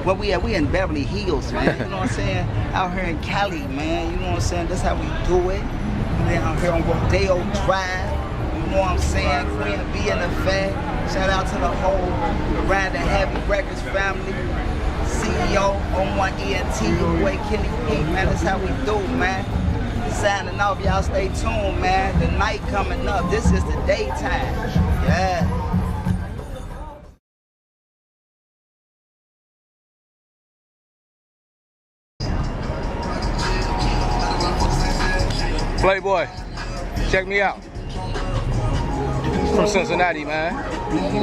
Where we at? We in Beverly Hills, man. You know what I'm saying? Out here in Cali, man. You know what I'm saying? That's how we do it. We out here on Rodeo Drive. You know what I'm saying? Queen B in effect. Shout out to the whole Ride the Heavy Records family. CEO on one ENT, your boy Kenny P, man. That's how we do, man. Signing off, y'all stay tuned, man. The night coming up. This is the daytime. Yeah. Playboy, check me out. From Cincinnati, man.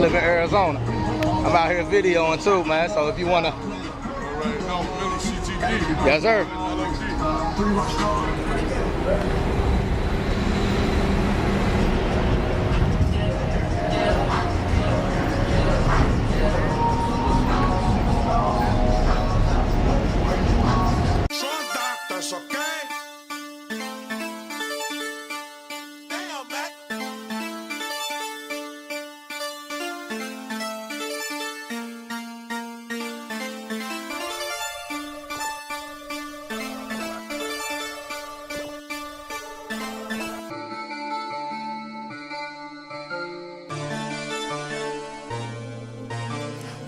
Live in Arizona. I'm out here videoing too, man. So if you wanna, yes sir.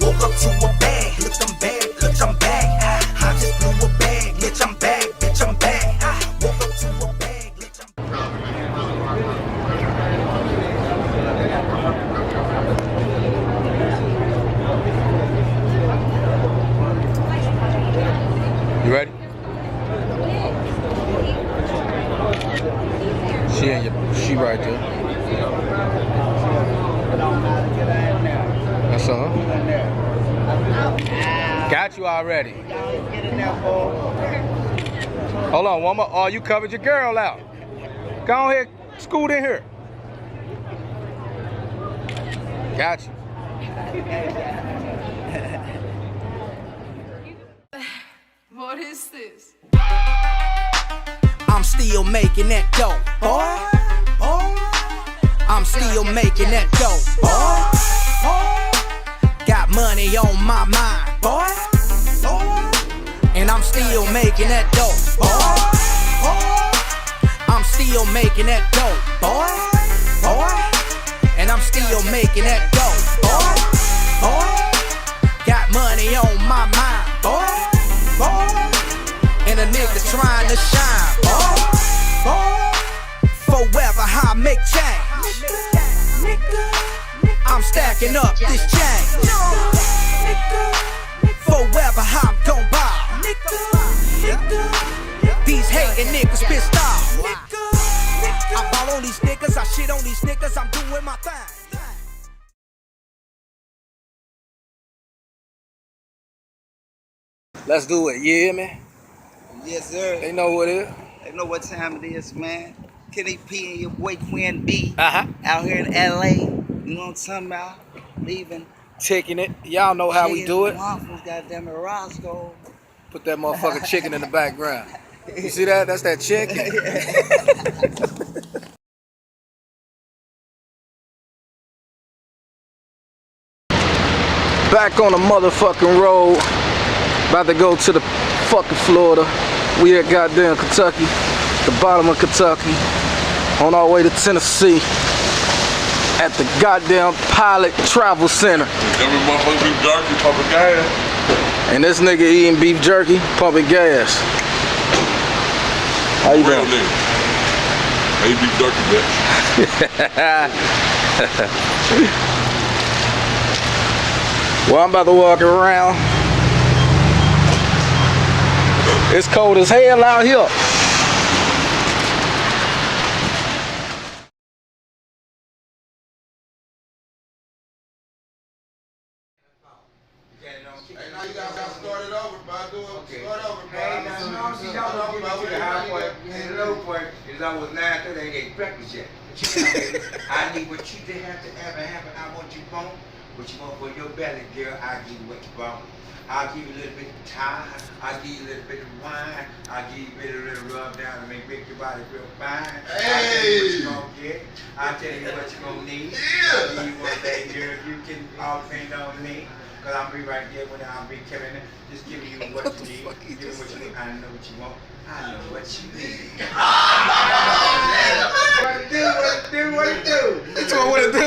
Woke up to a bag, bitch, I'm back, bitch, I'm back. I just blew a bag, bitch, I'm back, bitch, I'm back. Woke up to a bag, bitch, I'm You ready? She right there. That's her. Got you already. Hold on, one more. Oh, you covered your girl out. Go ahead, scoot in here. Got you. What is this? I'm still making that dough, boy. I'm still making that dough, boy. Got money on my mind, boy. And I'm still making that dough, boy. I'm still making that dough, boy. And I'm still making that dough, boy. Got money on my mind, boy. And a nigga trying to shine, boy. Forever how I make change. I'm stacking up this change. Forever how I'm gon' buy. These hating niggas pissed off. I ball on these niggas, I shit on these niggas, I'm doing my thing. Let's do it, you hear me? Yes, sir. They know what it is. They know what time it is, man. Kenny P and your boy Queen B Uh-huh. out here in LA. You know what I'm talking about? Leaving. Taking it. Y'all know how we do it. Goddamn it, Roscoe. Put that motherfucking chicken in the background. You see that? That's that chicken. Back on the motherfucking road. About to go to the fucking Florida. We at goddamn Kentucky. The bottom of Kentucky. On our way to Tennessee. At the goddamn Pilot Travel Center. Every motherfucker beef jerky, pumping gas. And this nigga eating beef jerky, pumping gas. How you Real doing? nigga. How you beef jerky, bitch? Well, I'm about to walk around. It's cold as hell out here. Hey, now you gotta start it over, bro. Start over, bro. Hey, now, see, y'all don't get to the high point and the low point is almost 9:30, ain't ate breakfast yet. But you know, baby, I need what you did have to ever happen. I want you want, what you want for your belly, girl. I'll give you what you want. I'll give you a little bit of time. I'll give you a little bit of wine. I'll give you a little rub down to make your body feel fine. Hey. I'll tell you what you gonna get. I'll tell you what you gonna need. Yeah. I'll give you one thing, girl. If you can all depend on me. Cause I'll be right there when I'll be killing it. Just giving you what you need. Give you what you need. I know what you want. I know what you need. What it do? He told me what it do.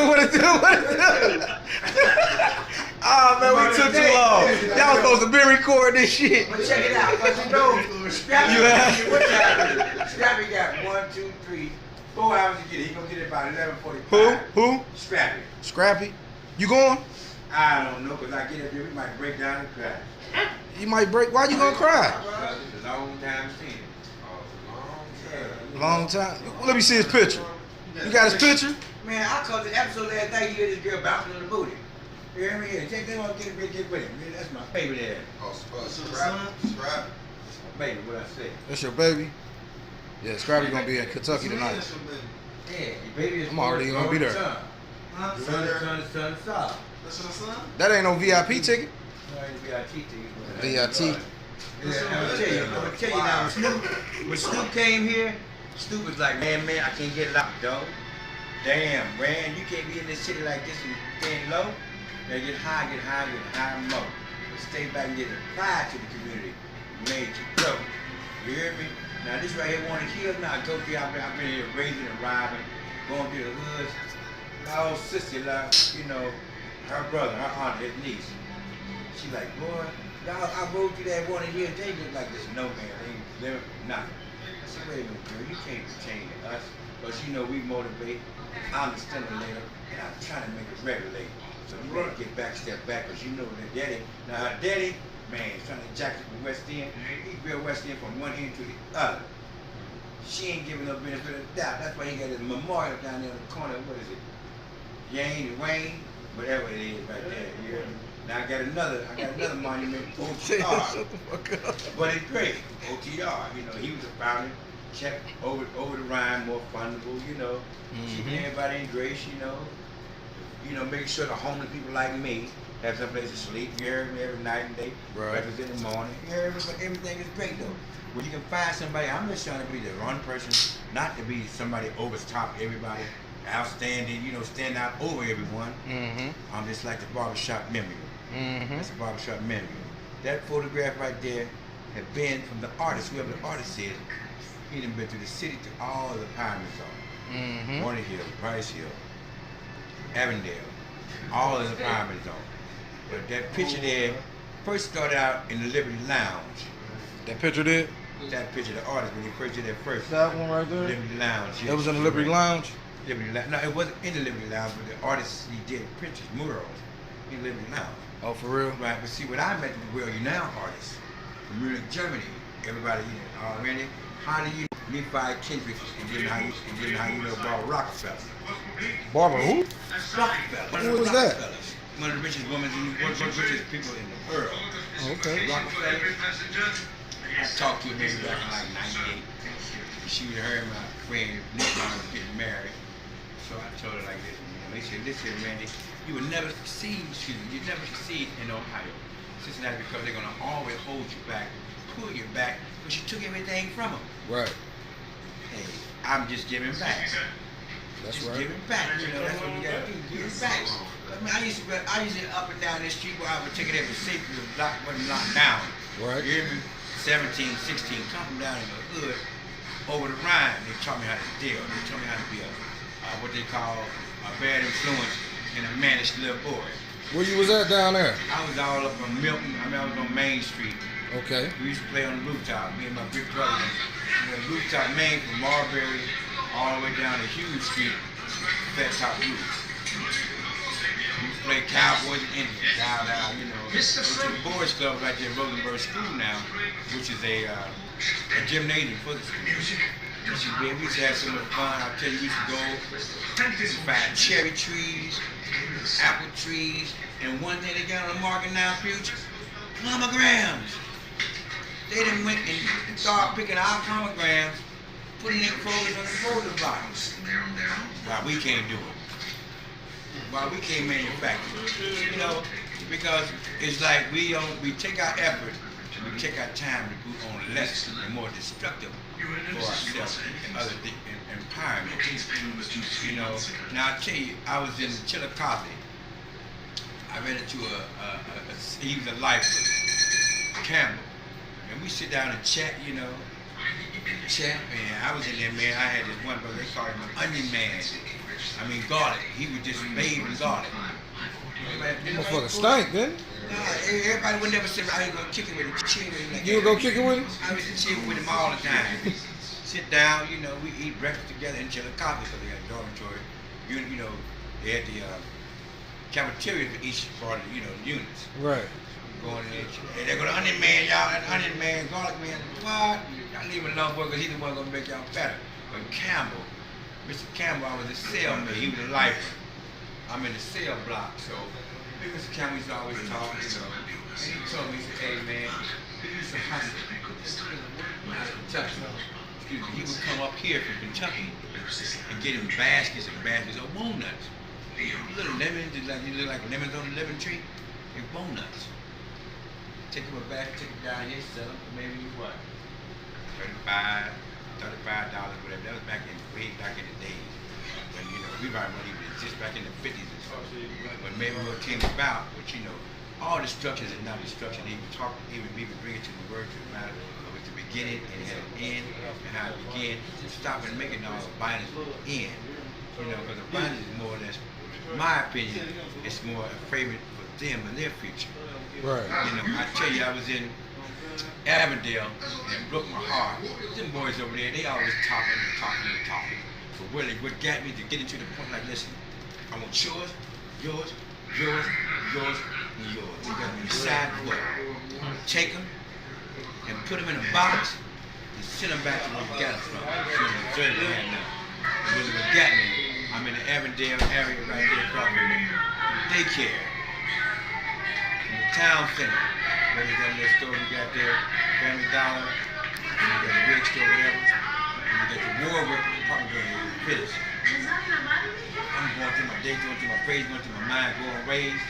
Oh man, we took too long. Y'all supposed to be recording this shit. But check it out, cause you know, Scrappy got 1, 2, 3, 4 hours to get it. He gonna get it by 11:45. Who? Scrappy. Scrappy? You going? I don't know, cause I get up there, we might break down and cry. You might break. Why you gonna cry? Cause it's a long time since. Long time. Let me see his picture. You got his picture? Man, I called the episode last night. You hear this girl bouncing on the booty. You hear me? Take that on, get with it. Man, that's my favorite ass. Oh, Scrap. Baby, what I say? That's your baby? Yeah, Scrappy gonna be in Kentucky tonight. Yeah, your baby is. I'm already gonna be there. Son. That ain't no VIP ticket. VIT. VIT. I'm gonna tell you now, when Snoop came here, Snoop was like, man, I can't get it out, dog. Damn, man, you can't be in this city like this and staying low. Now get high more. But stay back and get applied to the community. Made you grow. You hear me? Now this right here, Warner Hill, now I go through, I've been here raising and robbing, going through the hoods. My old sister, like, you know, her brother, her aunt, his niece. She like, boy, I rode through that Warner Hill, they look like this no man, they ain't living for nothing. I said, wait a minute, girl, you can't pertain to us. But you know, we motivate, I'm the stimulator, and I'm trying to make it regulate. So you gotta get back, step back, because you know that daddy, now her daddy, man, he's trying to jack it from West End. He built West End from one end to the other. She ain't giving no benefit of the doubt. That's why he got his memorial down there in the corner. What is it? Yang and Wayne, whatever it is right there. You hear me? Now I got another monument, OTR. Shut the fuck up. But it's great, OTR. You know, he was a founder, kept over the Rhine more fundable. You know, keeping everybody in grace. You know, making sure the homeless people like me have some place to sleep. You hear me? Every night and day. Right. Breakfast in the morning. You hear me? But everything is great though. When you can find somebody, I'm just trying to be the one person, not to be somebody over top everybody, outstanding, you know, stand out over everyone. I'm just like the barbershop memory. That's a barbershop memory. That photograph right there had been from the artist, whoever the artist is. He done been through the city to all the pyramids on. Warner Hill, Price Hill, Avondale, all of the pyramids on. But that picture there first started out in the Liberty Lounge. That picture did? That picture, the artist, when he first did that first. That one right there? Liberty Lounge. Yeah. That was in the Liberty Lounge? Liberty Lounge. No, it wasn't in the Liberty Lounge, but the artist, he did pictures, murals in Liberty Lounge. Oh, for real? Right, but see, when I met the Well You Now artist from Munich, Germany, everybody already, how do you Nephi Kendrick, and then how you know Barbara Rockefeller? Barbara who? Rockefeller. Who was that? One of the richest women, one of the richest people in the world. Oh, okay. Rockefeller. I talked to her maybe back in like 98. She was her and my friend Nephi was getting married. So I told her like this, they said, listen, Randy, you will never succeed, in Ohio, Cincinnati, because they're gonna always hold you back, pull you back, because you took everything from them. Right. Hey, I'm just giving back. That's Just right. giving back, you know, that's what you gotta do, give back. I mean, I used to up and down this street where I would take it every safe because the block wasn't locked down. Right. You hear me? 17, 16, coming down in the hood, over the Rhine, they taught me how to deal. They taught me how to be what they call a bad influence and a managed little boy. Where you was at down there? I was all up on Milton. I was on Main Street. Okay. We used to play on the rooftop. Me and my big brother. The rooftop Main from Marbury all the way down to Hughes Street, flat top roof. We used to play Cowboys and Indians down, you know. Go to the boys club right there at Rosenberg School now, which is a gymnasium for the school. We used to have so much fun. I'll tell you, we used to go find cherry trees, apple trees, and one day they got on the market now, future, pomegranates. They done went and started picking our pomegranates, putting their clothes on the folder box. Why we can't do it? Why we can't manufacture it? You know, because it's like we take our effort, we take our time to put on less and more destructive for ourselves and other empowerment. You know, now I tell you, I was in Chillicothe. I I ran into he was a lifer, Campbell. And we sit down and chat, you know. Chat, man. I was in there, man. I had this one brother, they called him an onion man. I mean, garlic. He was just bathed in garlic. Motherfucker stank, didn't Nah, everybody would never sit around and go kick it with him, chill with him. Like you? You would go kick it with him? I was chill with him all the time. Sit down, you know, we eat breakfast together and chill and coffee because they had a dormitory. You know, they had the cafeteria for each part of the, you know, units. Right. Going in there, hey, there go the onion man, y'all, that onion man, garlic man, what? Y'all leave him alone, boy, because he's the one gonna make y'all better. But Campbell, Mr. Campbell, I was a cellmate, he was a lifer. I'm in the cell block, so Mr. Campbell used to always talk, you know. And he told me, he said, hey man, he used to hustle. Kentucky. Excuse me, he would come up here from Kentucky and get him baskets and baskets of walnuts. Little lemons, you look like lemons on a lemon tree, and walnuts. Take him a basket, take him down here, sell them for maybe what? $35, whatever. That was way back in the days. When, you know, we probably wouldn't even exist back in the 50s and stuff. When maybe what came about, but you know, all the structures are not destruction. Even bring it to the word, to the matter of the beginning and had an end, and how it began. Stop and making all the violence end. You know, because the violence is more or less, in my opinion, it's more a favorite for them and their future. Right. You know, I tell you, I was in Avondale and broke my heart. Them boys over there, they always talking. But really, what got me to get into the point, like, listen, I want yours, and yours. You got to decide what. Take them and put them in a box and send them back to where you got them from. So the third man now. And really what got me, I'm in the Avondale area right there across from the daycare. In the town center. Where they got that store we got there, Family Dollar, and we got the big store, whatever. And we got the Warwick, probably going to finish. I'm going through my day, going through my praise, going through my mind, going raised.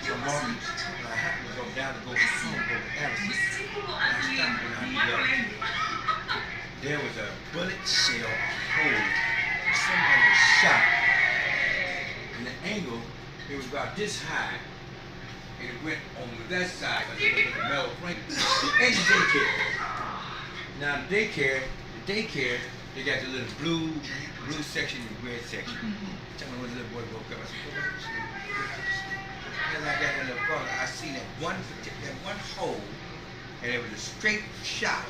So morning, when I happened to go down to go home, go to Allison, and I stopped behind the building. There was a bullet shell hole. Somebody was shot. And the angle, it was about this high. And it went on that side, because it was a metal frame. And the daycare. Now the daycare, they got the little blue section and red section. Tell me when the little boy woke up, I said, and I got that little brother, I seen that one hole, and it was a straight shot.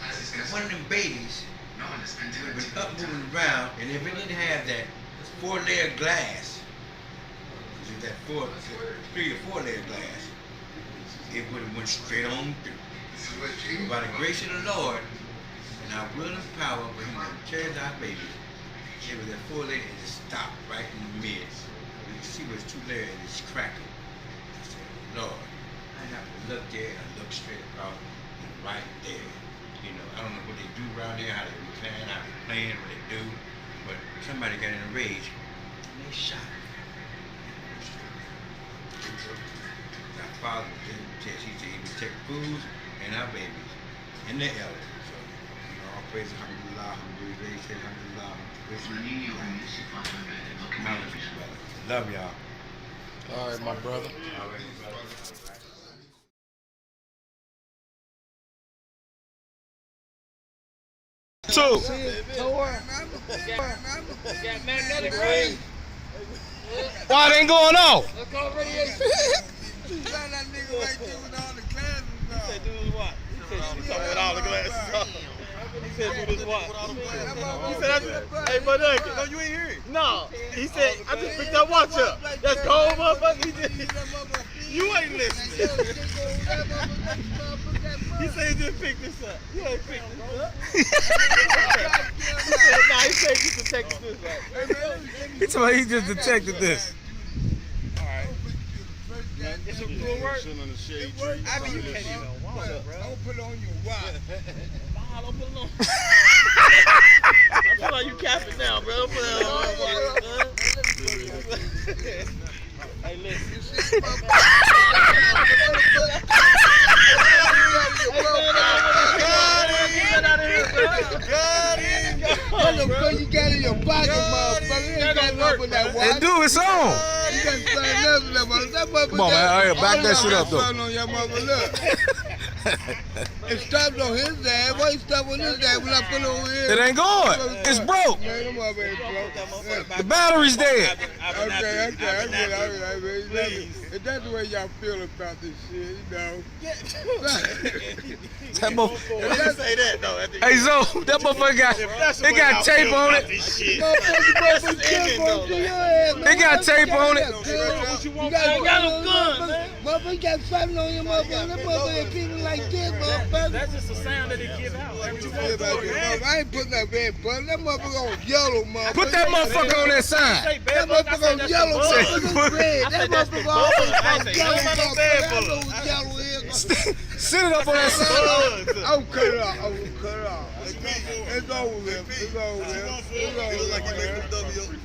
And one of them babies would have been up moving around, and if it didn't have that 4-layer glass, that 3 or 4-layer glass, it would have went straight on through. By the grace of the Lord and our will and power for him to carry our baby, it was that 4-layer and it stopped right in the mid. You can see where it's 2 layers and it's cracking. I said, Lord, I have to look there and look straight across and right there. You know, I don't know what they do around there, how they recline, how they playing, what they do, but somebody got in a rage and they shot him. Our father didn't test, he said he would protect foods and our babies and their elders. So, you know, all praise alhamdulillah, alhamdulillah, they say alhamdulillah. Love y'all. All right, my brother. All right, brother. Two. Why it ain't going off? Hey, but no, you ain't hear it. No, he said, I just picked that watch up. That's cold, motherfucker. You ain't listening. He said he just picked this up. You ain't picked this up. He said, nah, he said he just detected this. Right? He told me he just detected this. All right. It's a cool work. I mean, you can't even walk, bro. Don't put on your watch. Nah, don't put it on. I feel like you capping now, bro. Don't put it on your watch, man. Hey, listen. You got in your pocket, motherfucker. You ain't got nothing with that watch. And do it's on. got something else in that mother. That mother. Come on, man. All right, back that shit up, though. On your mother, look. It stopped on his dad. Why he stopped on his dad when I put it over here? It ain't going. It's broke. Man, them mother ain't broke. The battery's dead. Okay. If that's the way y'all feel about this shit, you know. That motherfucker. Say that though. Hey, Zo, that motherfucker got tape on it. They got tape on it. You got no gun, man. Motherfucker got something on your motherfucker. That motherfucker feeling like this, motherfucker. That's just the sound that it gives out. I ain't putting that red button. That motherfucker on yellow, motherfucker. Put that motherfucker on that sign. That motherfucker on yellow, motherfucker red. That motherfucker on yellow, motherfucker. Sit it up on that sign. I'm cut it off. It's over with.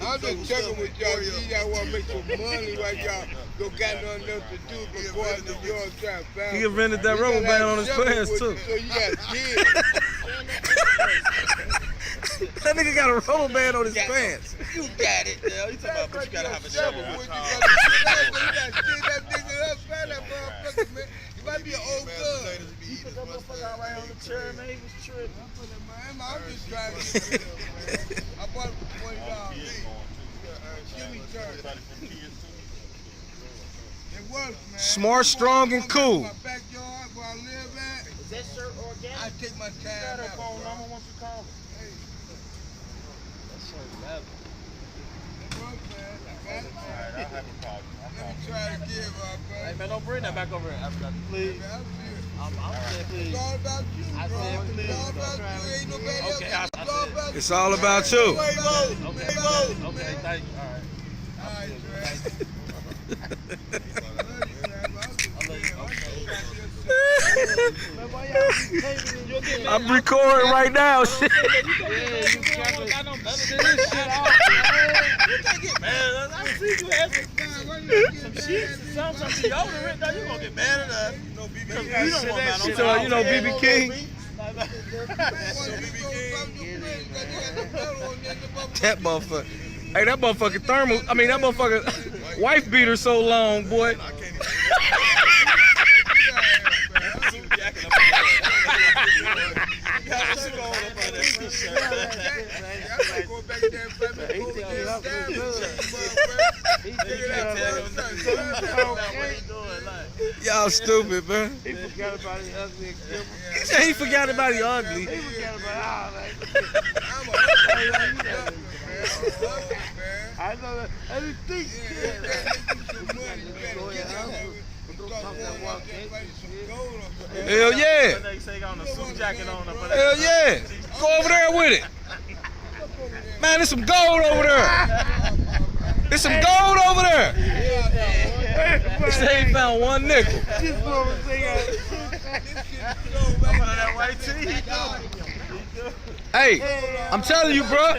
I'm just checking with y'all. Y'all want to make some money right y'all. Don't got nothing else to do but go out to New York trying to find. He invented that rubber band on his pants too. So you got kids. That nigga got a rubber band on his pants. You got it, girl. You talking about, but you gotta have a shovel. You got that nigga up, man, that motherfucker, man. You might be an old gun. He put that motherfucker out right on the chair, man. He was tripping. I'm just trying to get it, man. I bought it for $20. Jimmy Turner. It works, man. Smart, strong, and cool. My backyard where I live at. Is that shirt organic? I take my time Got her out. phone number once you call me. Hey. That shirt leather. It works, man. Alright, I'll have a call you. Let me try to give up, man. Hey, man, don't bring that back over here. Please. Man, I'm serious. I'm saying please. It's all about you, bro. I said please. It's all about you. Ain't nobody else. Okay, It's all about you. It's all about you. Okay, thank you. All right. All right, I'm recording right now. Shit. You can't get mad. I see you have some shit, some deodorant. Now you gonna get mad at us. You don't want that She told you know BB King. That motherfucker. Hey, that motherfucking thermal. I mean, that motherfucker wife beater so long, boy. Y'all stupid, man. He forgot about his ugly exhibit. He said he forgot about the ugly. He forgot about all that. I know that. I didn't think. Hell yeah. They say got a suit jacket on. Hell yeah. Go over there with it. Man, there's some gold over there. There's some gold over there. He said he found one nickel. Hey, I'm telling you, bro.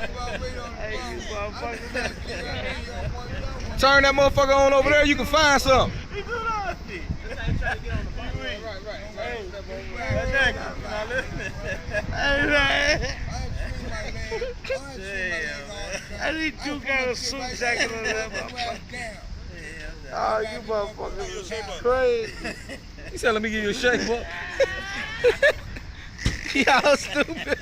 Turn that motherfucker on over there, you can find something. I need you got a suit jacket on that motherfucker. Oh, you motherfuckers are crazy. He said, let me give you a shake, boy. Y'all stupid.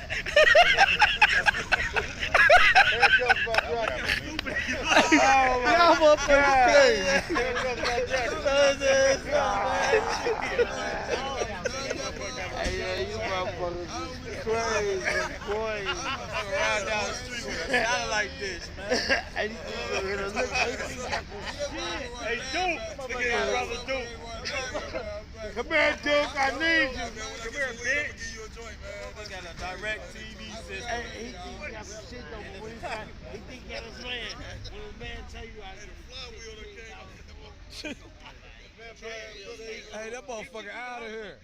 Y'all motherfuckers crazy. Hey, you motherfuckers crazy, boy. Ride down the street with a guy like this, man. Hey, Duke. Look at your brother Duke. Come here, Duke. I need you. Come here, bitch. We got a direct TV system. Hey, he think he got some shit though, but he think he got his man. When a man tell you I can Hey, that motherfucker out of here.